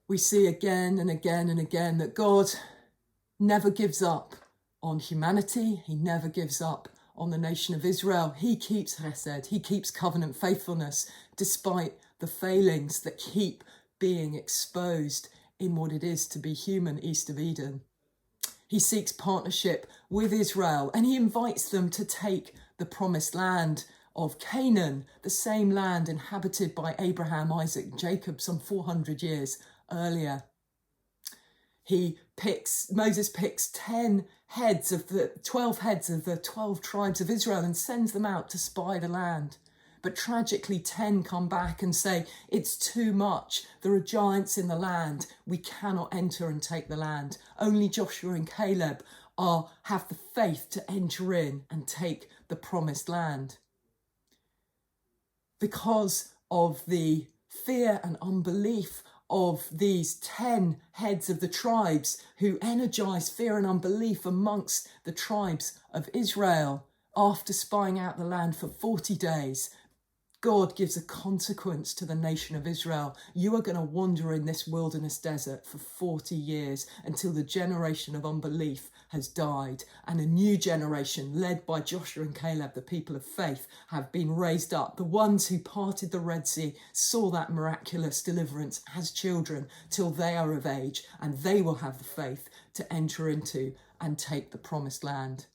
We see again and again and again that God never gives up on humanity. He never gives up on the nation of Israel. He keeps chesed, he keeps covenant faithfulness, despite the failings that keep being exposed in what it is to be human east of Eden. He seeks partnership with Israel and he invites them to take the promised land of Canaan, the same land inhabited by Abraham, Isaac, and Jacob some 400 years earlier. Moses picks 12 heads of the 12 tribes of Israel and sends them out to spy the land. But tragically, 10 come back and say, it's too much. There are giants in the land. We cannot enter and take the land. Only Joshua and Caleb have the faith to enter in and take the promised land. Because of the fear and unbelief of these 10 heads of the tribes who energized fear and unbelief amongst the tribes of Israel, after spying out the land for 40 days, God gives a consequence to the nation of Israel. You are going to wander in this wilderness desert for 40 years until the generation of unbelief has died and a new generation led by Joshua and Caleb, the people of faith, have been raised up. The ones who parted the Red Sea saw that miraculous deliverance as children till they are of age, and they will have the faith to enter into and take the promised land.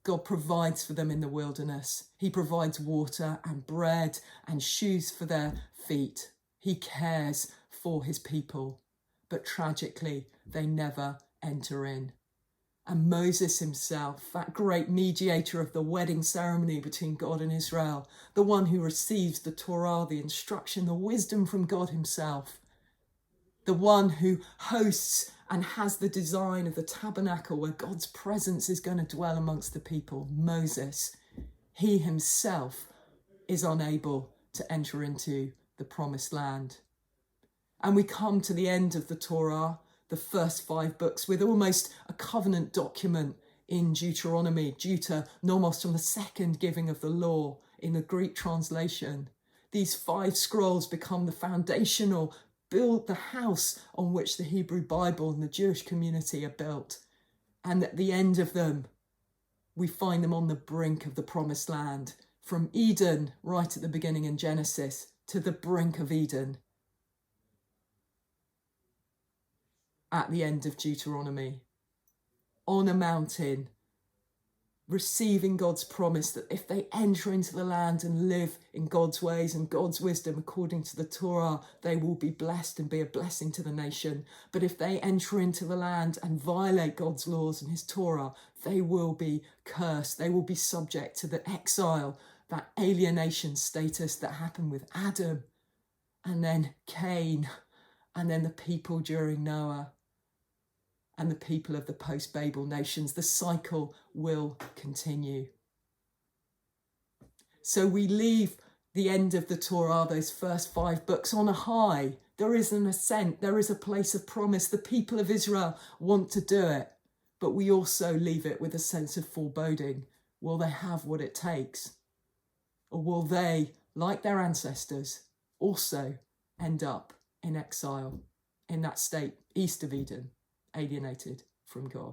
God provides for them in the wilderness. He provides water and bread and shoes for their feet. He cares for his people. But tragically, they never enter in. And Moses himself, that great mediator of the wedding ceremony between God and Israel, the one who receives the Torah, the instruction, the wisdom from God himself, the one who hosts and has the design of the tabernacle where God's presence is going to dwell amongst the people, Moses, he himself is unable to enter into the promised land. And we come to the end of the Torah, the first 5 books, with almost a covenant document in Deuteronomy, Deuteronomos, from the second giving of the law in the Greek translation. These 5 scrolls become the foundational build the house on which the Hebrew Bible and the Jewish community are built. And at the end of them, we find them on the brink of the promised land, from Eden, right at the beginning in Genesis, to the brink of Eden at the end of Deuteronomy, on a mountain, receiving God's promise that if they enter into the land and live in God's ways and God's wisdom according to the Torah, they will be blessed and be a blessing to the nation. But if they enter into the land and violate God's laws and his Torah, they will be cursed. They will be subject to the exile, that alienation status that happened with Adam and then Cain and then the people during Noah and the people of the post-Babel nations. The cycle will continue. So we leave the end of the Torah, those first 5 books, on a high. There is an ascent. There is a place of promise. The people of Israel want to do it. But we also leave it with a sense of foreboding. Will they have what it takes? Or will they, like their ancestors, also end up in exile, in that state east of Eden, alienated from God?